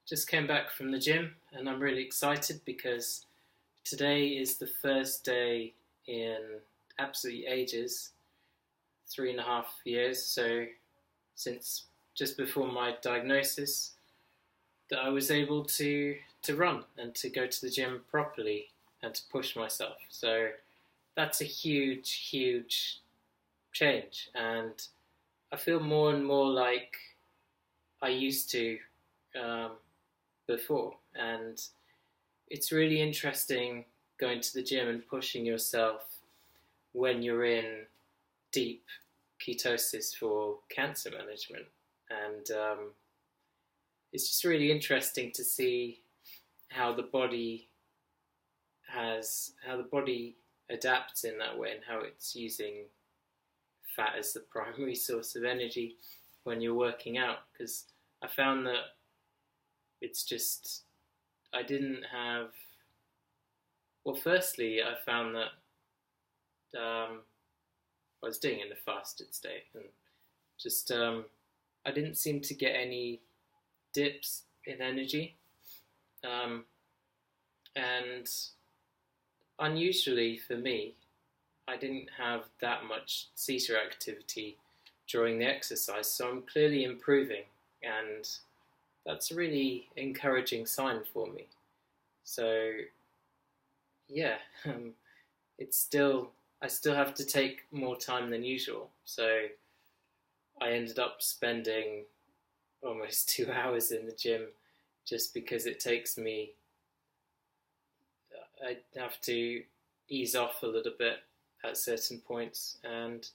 Just came back from the gym and I'm really excited because today is the first day in absolutely ages, 3.5 years, so since just before my diagnosis, that I was able to run and to go to the gym properly and to push myself. So that's a huge, huge change, and I feel more and more like I used to um, before. And it's really interesting going to the gym and pushing yourself when you're in deep ketosis for cancer management. And it's just really interesting to see how the body adapts in that way, and how it's using fat as the primary source of energy when you're working out. Because I found that it's just, I didn't have, well, firstly, I found that I was doing it in a fasted state, and just I didn't seem to get any dips in energy, and unusually for me, I didn't have that much seizure activity during the exercise, so I'm clearly improving, and that's a really encouraging sign for me. So yeah, I still have to take more time than usual. So I ended up spending almost 2 hours in the gym just because it takes me, I have to ease off a little bit at certain points, and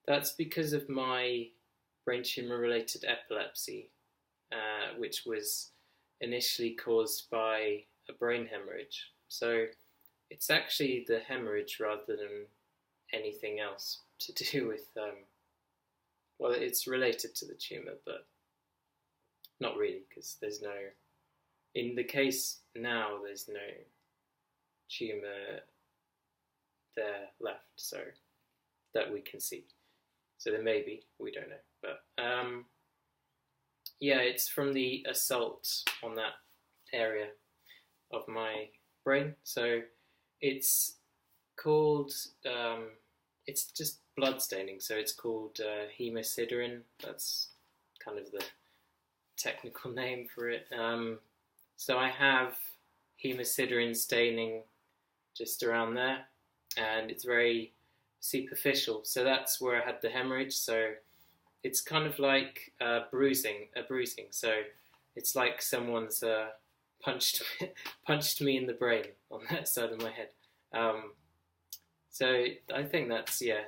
that's because of my brain tumor related epilepsy, which was initially caused by a brain hemorrhage. So it's actually the hemorrhage rather than anything else to do with, well, it's related to the tumor, but not really, because in the case now, there's no tumor there left, so that we can see. So there may be, we don't know, but yeah, it's from the assault on that area of my brain. So it's called, it's just blood staining, so it's called hemosiderin. That's kind of the technical name for it. So I have hemosiderin staining just around there, and it's very superficial. So that's where I had the hemorrhage. So it's kind of like bruising. So it's like someone's punched me in the brain on that side of my head. So I think that's the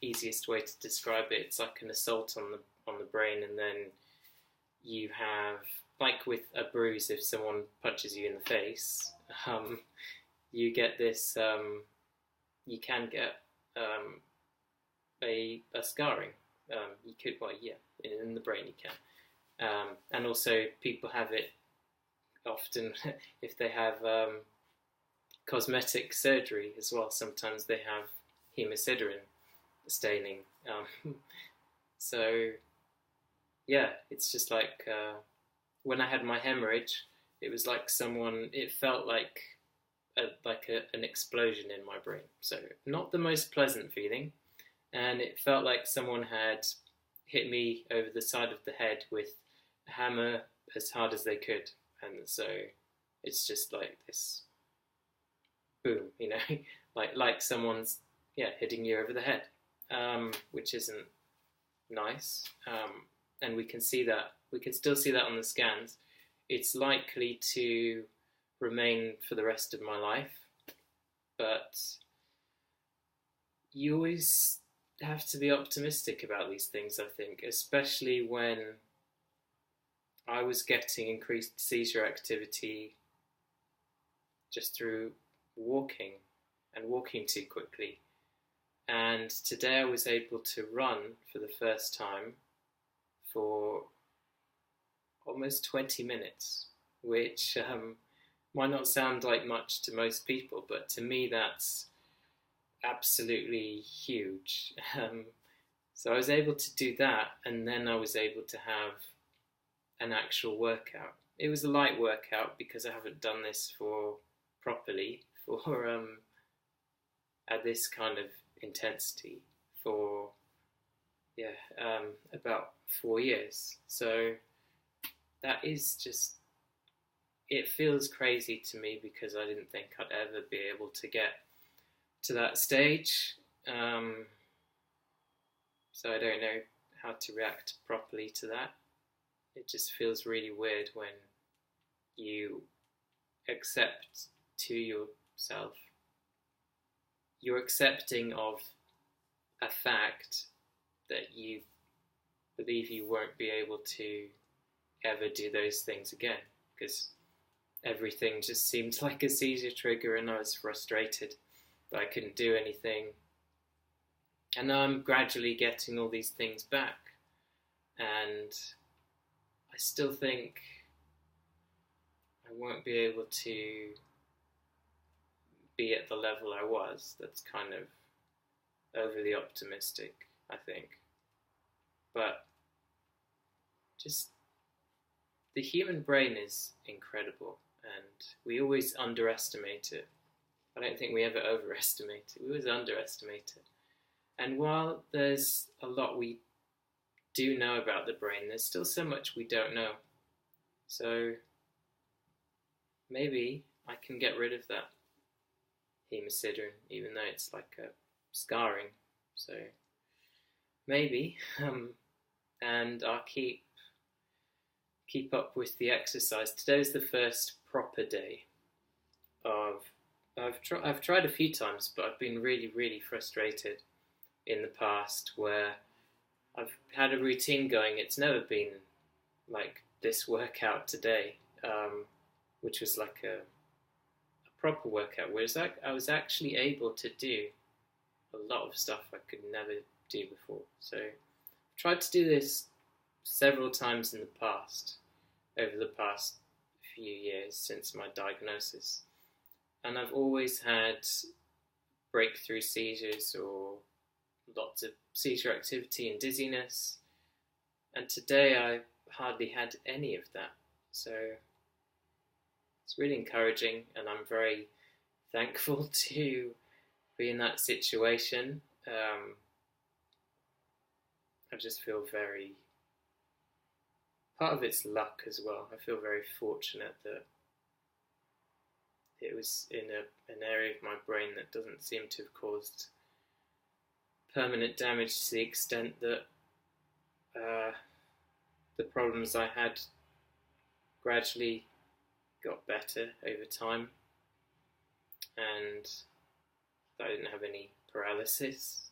easiest way to describe it. It's like an assault on the brain, and then you have, like with a bruise, if someone punches you in the face, you get this. You can get a scarring. You could, well, yeah, in the brain you can, and also people have it often if they have cosmetic surgery as well. Sometimes they have hemosiderin staining. So yeah, it's just like when I had my hemorrhage, it was like it felt like an explosion in my brain. So not the most pleasant feeling, and it felt like someone had hit me over the side of the head with a hammer as hard as they could, and so it's just like this boom, like someone's hitting you over the head, which isn't nice, and we can still see that on the scans. It's likely to remain for the rest of my life, but you always have to be optimistic about these things, I think, especially when I was getting increased seizure activity just through walking too quickly. And today I was able to run for the first time for almost 20 minutes, which might not sound like much to most people, but to me that's absolutely huge. So I was able to do that, and then I was able to have an actual workout. It was a light workout because I haven't done this properly for at this kind of intensity for about 4 years. So that is just, it feels crazy to me because I didn't think I'd ever be able to get to that stage. So I don't know how to react properly to that. It just feels really weird when you accept to yourself, you're accepting of a fact that you believe you won't be able to ever do those things again, because everything just seemed like a seizure trigger and I was frustrated that I couldn't do anything. And now I'm gradually getting all these things back, and I still think I won't be able to be at the level I was. That's kind of overly optimistic, I think. But just the human brain is incredible, and we always underestimate it. I don't think we ever overestimate it. We always underestimate it. And while there's a lot we do know about the brain, there's still so much we don't know. So maybe I can get rid of that hemosiderin, even though it's like a scarring. So maybe, and I'll keep up with the exercise. Today's the first proper day of. I've tried a few times, but I've been really frustrated in the past where I've had a routine going. It's never been like this workout today, which was like a proper workout, whereas I was actually able to do a lot of stuff I could never do before. So I've tried to do this several times in the past, over the past few years since my diagnosis, and I've always had breakthrough seizures or lots of seizure activity and dizziness, and today I hardly had any of that. So it's really encouraging, and I'm very thankful to be in that situation. I just feel very, part of it's luck as well. I feel very fortunate that it was in an area of my brain that doesn't seem to have caused permanent damage to the extent that the problems I had gradually got better over time, and that I didn't have any paralysis.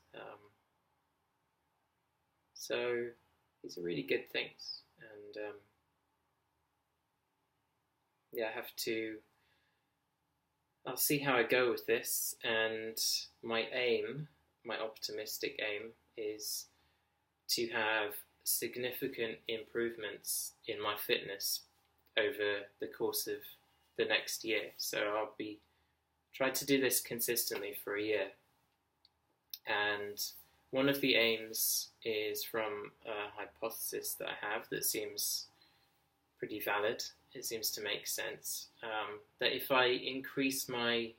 So these are really good things, and I'll see how I go with this, and my optimistic aim is to have significant improvements in my fitness over the course of the next year. So I'll be trying to do this consistently for a year. And one of the aims is from a hypothesis that I have that seems pretty valid. It seems to make sense. That if I increase my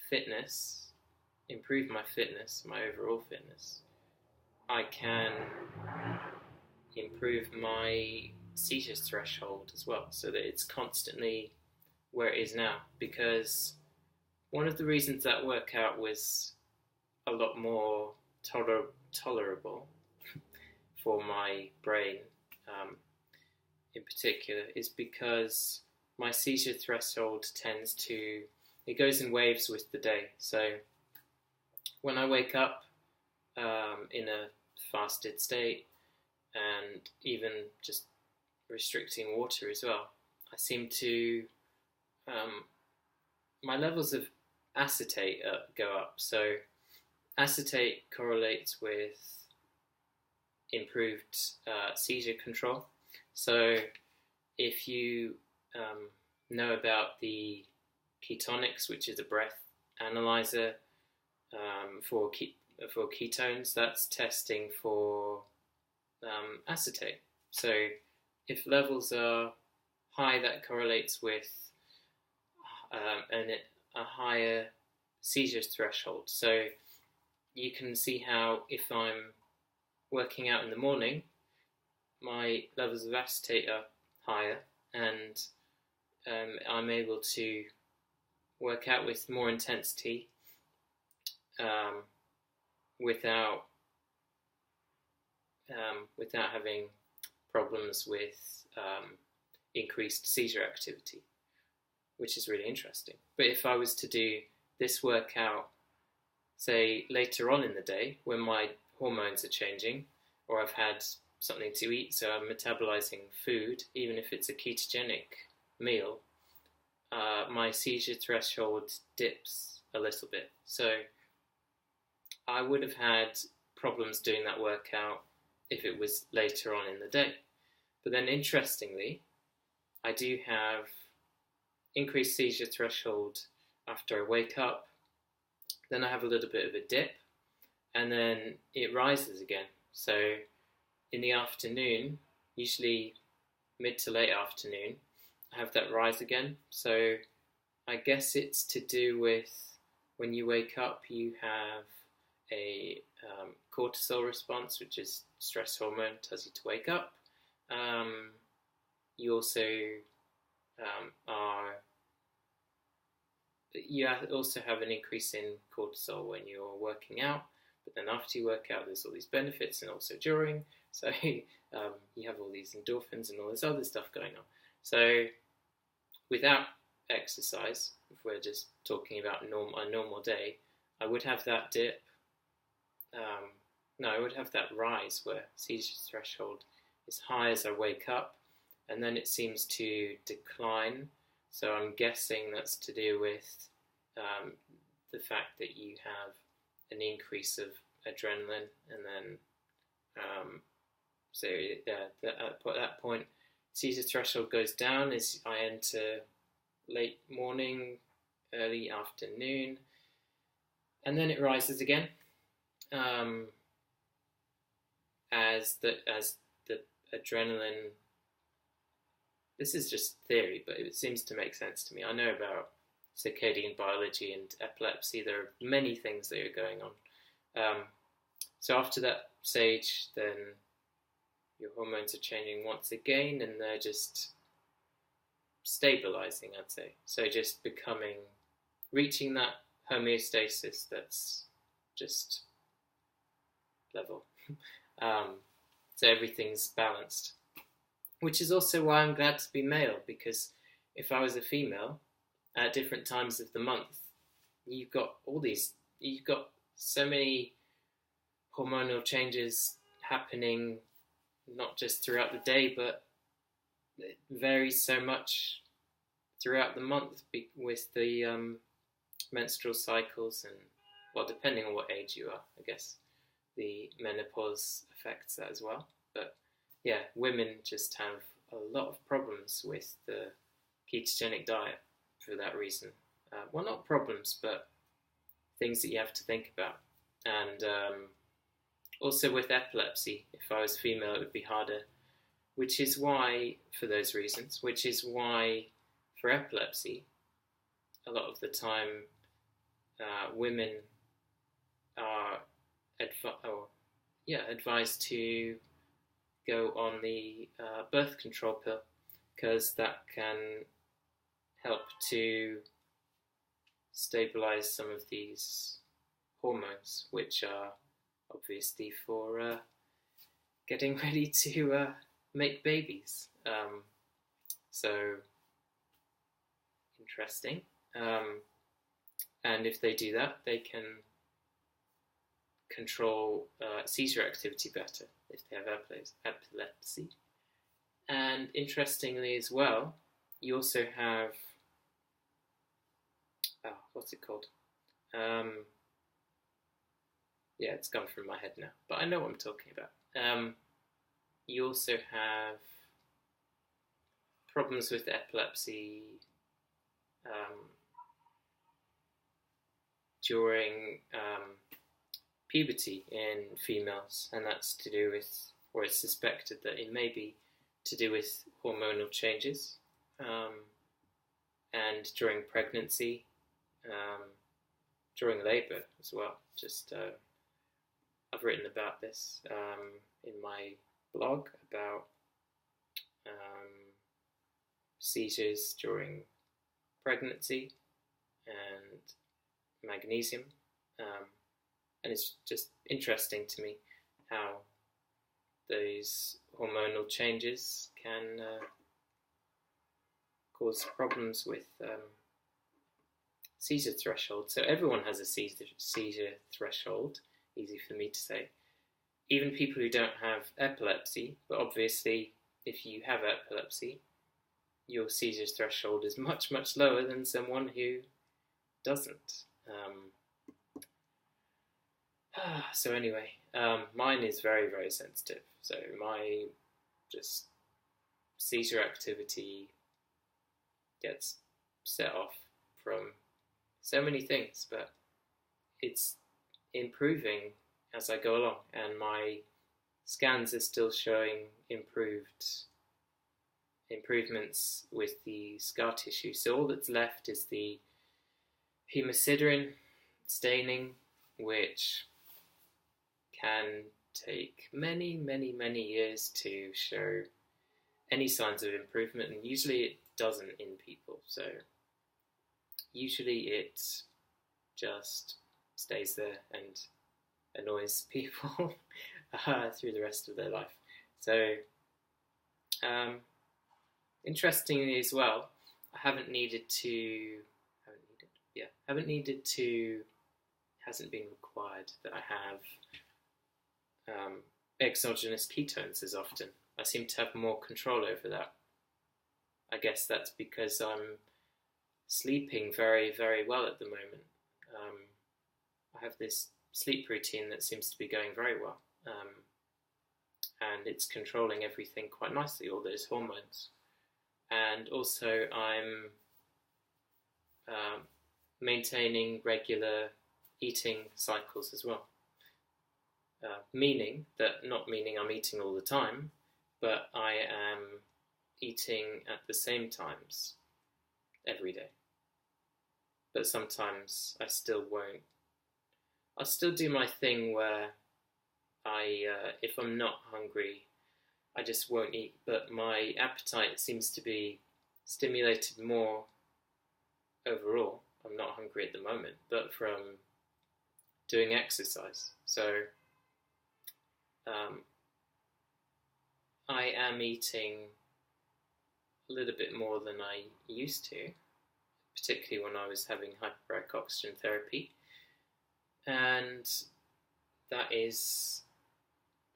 fitness, improve my fitness, my overall fitness, I can improve my seizures threshold as well, so that it's constantly where it is now. Because one of the reasons that workout was a lot more tolerable for my brain in particular is because my seizure threshold it goes in waves with the day. So when I wake up in a fasted state, and even just restricting water as well, I seem to, my levels of acetate go up. So acetate correlates with improved seizure control. So if you know about the ketonics, which is a breath analyzer for ketones, that's testing for acetate. So if levels are high, that correlates with a higher seizures threshold. So you can see how if I'm working out in the morning, my levels of acetate are higher, and I'm able to work out with more intensity without having problems with increased seizure activity, which is really interesting. But if I was to do this workout, say, later on in the day when my hormones are changing, or I've had something to eat, so I'm metabolizing food, even if it's a ketogenic meal, my seizure threshold dips a little bit. So I would have had problems doing that workout if it was later on in the day. But then interestingly, I do have increased seizure threshold after I wake up, then I have a little bit of a dip, and then it rises again. So in the afternoon, usually mid to late afternoon, I have that rise again. So I guess it's to do with when you wake up, you have a cortisol response, which is stress hormone, tells you to wake up. You also also have an increase in cortisol when you're working out, but then after you work out, there's all these benefits, and also during. So you have all these endorphins and all this other stuff going on. So without exercise, if we're just talking about a normal day, I would have that dip. I would have that rise where seizure threshold is high as I wake up, and then it seems to decline. So I'm guessing that's to do with the fact that you have an increase of adrenaline, and then at that point, seizure threshold goes down as I enter late morning, early afternoon, and then it rises again as the adrenaline. This is just theory, but it seems to make sense to me. I know about circadian biology and epilepsy. There are many things that are going on. So after that stage, then your hormones are changing once again, and they're just stabilizing, I'd say. So just reaching that homeostasis that's just level. So everything's balanced. Which is also why I'm glad to be male, because if I was a female, at different times of the month, you've got so many hormonal changes happening, not just throughout the day, but it varies so much throughout the month with the menstrual cycles, and, well, depending on what age you are, I guess the menopause affects that as well. But yeah, women just have a lot of problems with the ketogenic diet for that reason. Well, not problems, but things that you have to think about. And also with epilepsy, if I was female, it would be harder, which is why, for those reasons, which is why for epilepsy, a lot of the time, women are advised to go on the birth control pill, because that can help to stabilize some of these hormones, which are obviously for getting ready to make babies. So interesting. And if they do that, they can control seizure activity better if they have epilepsy. And interestingly as well, you also have what's it called? It's gone from my head now, but I know what I'm talking about. You also have problems with epilepsy during puberty in females, and that's to do with, or it's suspected that it may be to do with hormonal changes, and during pregnancy, during labour as well. Just I've written about this in my blog about seizures during pregnancy and magnesium, and it's just interesting to me how those hormonal changes can cause problems with seizure threshold. So everyone has a seizure threshold, easy for me to say. Even people who don't have epilepsy, but obviously if you have epilepsy, your seizure threshold is much, much lower than someone who doesn't. So anyway, mine is very, very sensitive. So my just seizure activity gets set off from so many things, but it's improving as I go along, and my scans are still showing improvements with the scar tissue. So all that's left is the hemosiderin staining, which can take many, many, many years to show any signs of improvement, and usually it doesn't in people. So usually it just stays there and annoys people through the rest of their life. So interestingly as well, hasn't been required that I have exogenous ketones as often. I seem to have more control over that. I guess that's because I'm sleeping very, very well at the moment. I have this sleep routine that seems to be going very well, and it's controlling everything quite nicely, all those hormones. And also I'm maintaining regular eating cycles as well. Not meaning I'm eating all the time, but I am eating at the same times every day. But sometimes I still won't. I'll still do my thing where if I'm not hungry, I just won't eat, but my appetite seems to be stimulated more overall. I'm not hungry at the moment, but from doing exercise. So I am eating a little bit more than I used to, particularly when I was having hyperbaric oxygen therapy, and that is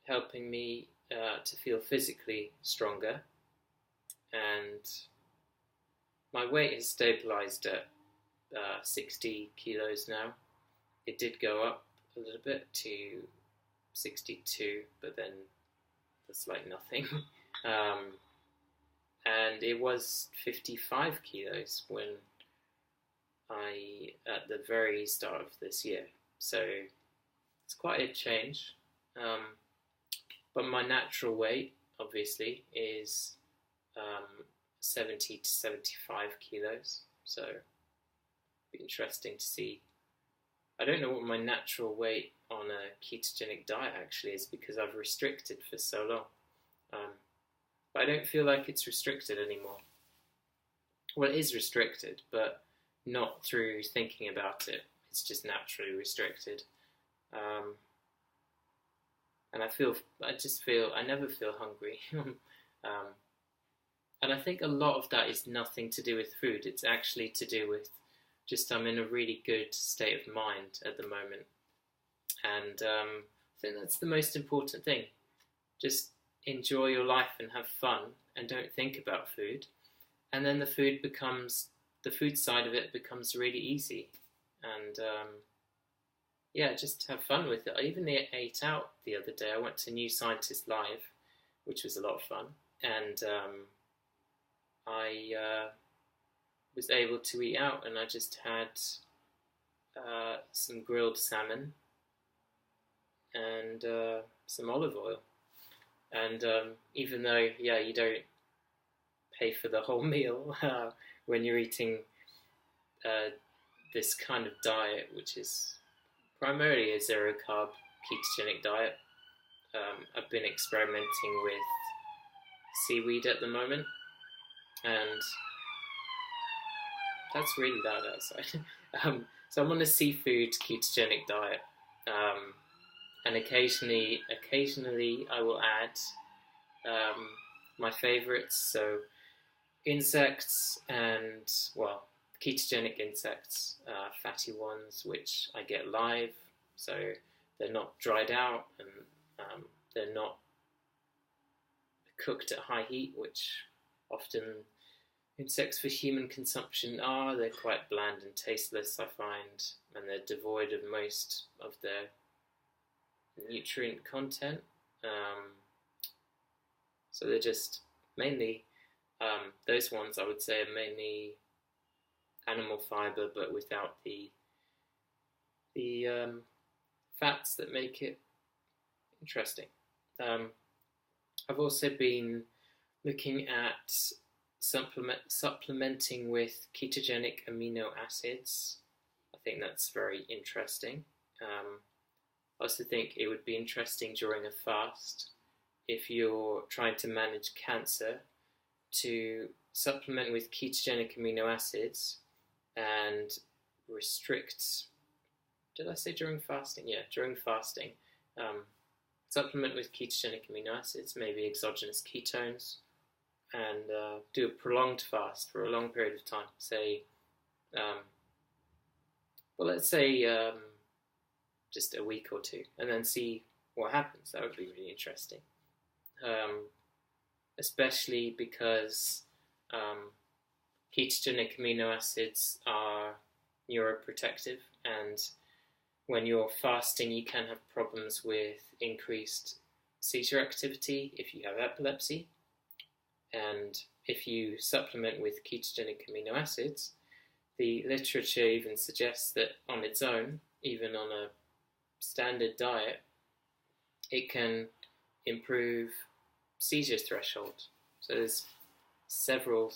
helping me to feel physically stronger, and my weight has stabilized at 60 kilos now. It did go up a little bit to 62, but then that's like nothing. And it was 55 kilos at the very start of this year. So it's quite a change. But my natural weight, obviously, is 70 to 75 kilos. So it'd be interesting to see. I don't know what my natural weight on a ketogenic diet actually is, because I've restricted for so long. But I don't feel like it's restricted anymore. Well, it is restricted, but not through thinking about it. It's just naturally restricted. And I never feel hungry. And I think a lot of that is nothing to do with food. It's actually to do with just I'm in a really good state of mind at the moment. And I think that's the most important thing. Just enjoy your life and have fun and don't think about food. And then the food side of it becomes really easy. And just have fun with it. I even ate out the other day. I went to New Scientist Live, which was a lot of fun. And I was able to eat out, and I just had some grilled salmon and some olive oil. And even though, you don't pay for the whole meal when you're eating this kind of diet, which is primarily a zero carb ketogenic diet. I've been experimenting with seaweed at the moment, and that's really loud outside. So I'm on a seafood ketogenic diet, and occasionally I will add my favorites, so insects and, well, ketogenic insects, fatty ones, which I get live, so they're not dried out, and they're not cooked at high heat, which often insects for human consumption are. They're quite bland and tasteless, I find, and they're devoid of most of their nutrient content. So they're just mainly, those ones I would say are mainly animal fiber, but without the fats that make it interesting. I've also been looking at supplementing with ketogenic amino acids. I think that's very interesting. I also think it would be interesting during a fast, if you're trying to manage cancer, to supplement with ketogenic amino acids and restrict, did I say during fasting? Yeah, during fasting. Supplement with ketogenic amino acids, maybe exogenous ketones, and do a prolonged fast for a long period of time. Say, let's say just a week or two, and then see what happens. That would be really interesting. Especially because ketogenic amino acids are neuroprotective, and when you're fasting, you can have problems with increased seizure activity if you have epilepsy. And if you supplement with ketogenic amino acids, the literature even suggests that on its own, even on a standard diet, it can improve seizure threshold. So there's several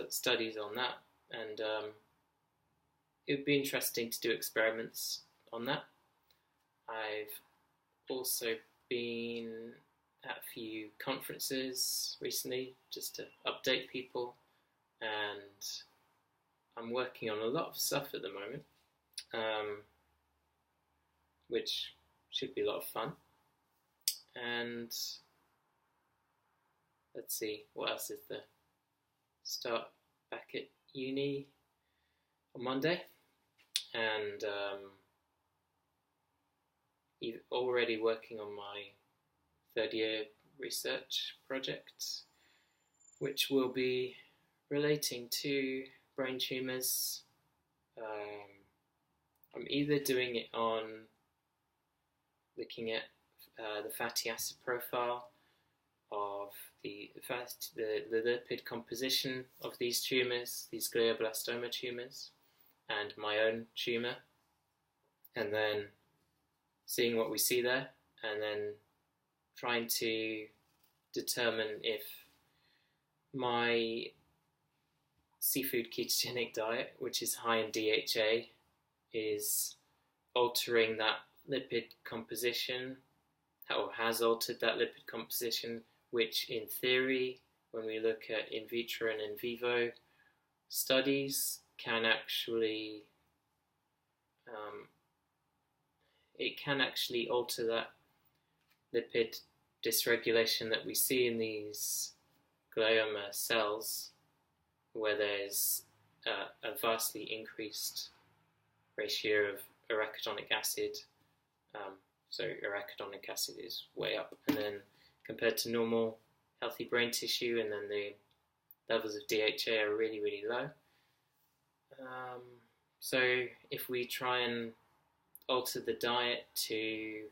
studies on that, and it would be interesting to do experiments on that. I've also been at a few conferences recently just to update people, and I'm working on a lot of stuff at the moment, which should be a lot of fun. And let's see, what else is there? Start back at uni on Monday, and already working on my third year research project, which will be relating to brain tumours. I'm either doing it on looking at the fatty acid profile of the lipid composition of these tumours, these glioblastoma tumours, and my own tumour, and then seeing what we see there, and then trying to determine if my seafood ketogenic diet, which is high in DHA, is altering that lipid composition, or has altered that lipid composition, which in theory, when we look at in vitro and in vivo studies, can actually alter that lipid dysregulation that we see in these glioma cells, where there's a vastly increased ratio of arachidonic acid. So arachidonic acid is way up, and then compared to normal healthy brain tissue, and then the levels of DHA are really, really low. So if we try and alter the diet to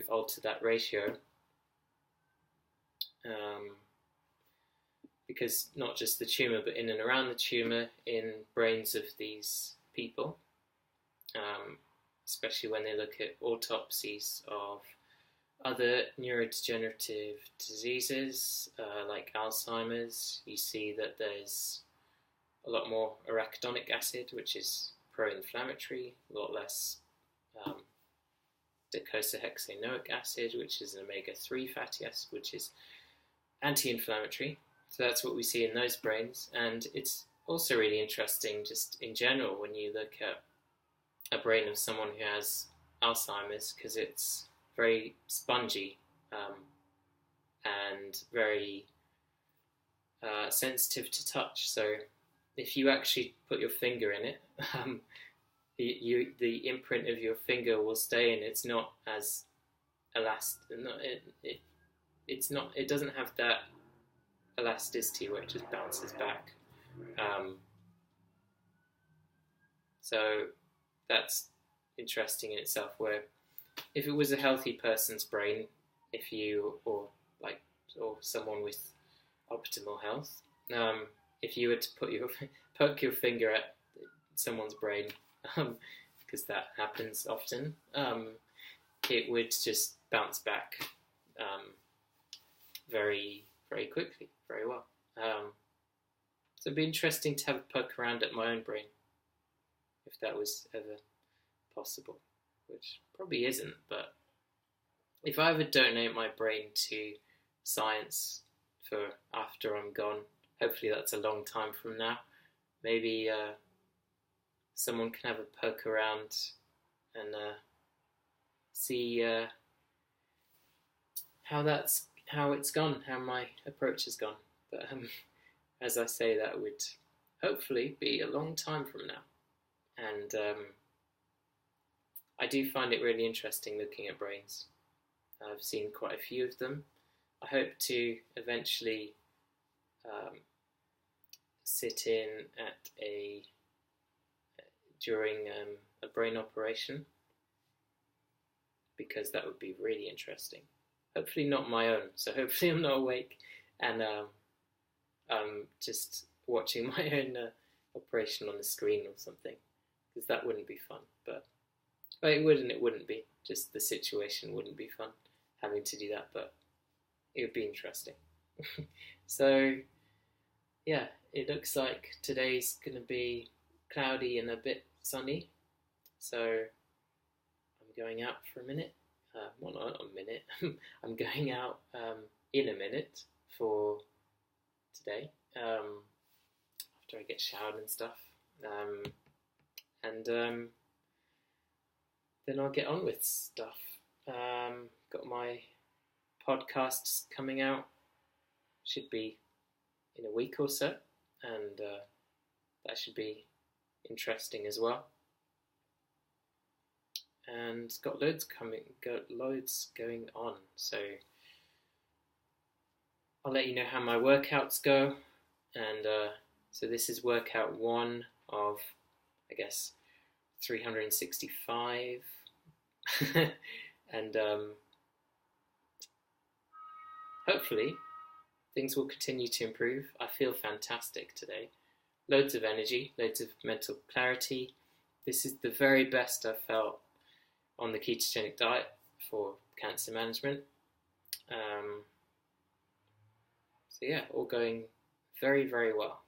alter that ratio, because not just the tumour, but in and around the tumour in brains of these people, especially when they look at autopsies of Other neurodegenerative diseases like Alzheimer's, you see that there's a lot more arachidonic acid, which is pro-inflammatory, a lot less docosahexaenoic acid, which is an omega-3 fatty acid, which is anti-inflammatory. So that's what we see in those brains. And it's also really interesting just in general when you look at a brain of someone who has Alzheimer's, because it's very spongy and very sensitive to touch. So if you actually put your finger in it, the imprint of your finger will stay, and it's not as elastic. It doesn't have that elasticity where it just bounces back. So that's interesting in itself. Where if it was a healthy person's brain, or someone with optimal health, if you were to poke your finger at someone's brain, because that happens often, it would just bounce back very, very quickly, very well. So it'd be interesting to have a poke around at my own brain, if that was ever possible, which probably isn't. But if I ever donate my brain to science for after I'm gone, hopefully that's a long time from now, maybe someone can have a poke around and see how it's gone, how my approach has gone. But as I say, that would hopefully be a long time from now. And I do find it really interesting looking at brains. I've seen quite a few of them. I hope to eventually sit in at during a brain operation, because that would be really interesting. Hopefully not my own, so hopefully I'm not awake and I'm just watching my own operation on the screen or something, because that wouldn't be fun. But it would and it wouldn't be. Just the situation wouldn't be fun having to do that, but it would be interesting. So yeah, it looks like today's going to be cloudy and a bit sunny, so I'm going out for a minute. Well, not a minute. I'm going out in a minute for today, after I get showered and stuff, and then I'll get on with stuff. Got my podcasts coming out, should be in a week or so, and that should be interesting as well. And got loads going on, so I'll let you know how my workouts go. And so this is workout 1 of, I guess, 365, and hopefully things will continue to improve. I feel fantastic today. Loads of energy, loads of mental clarity. This is the very best I've felt on the ketogenic diet for cancer management. So yeah, all going very, very well.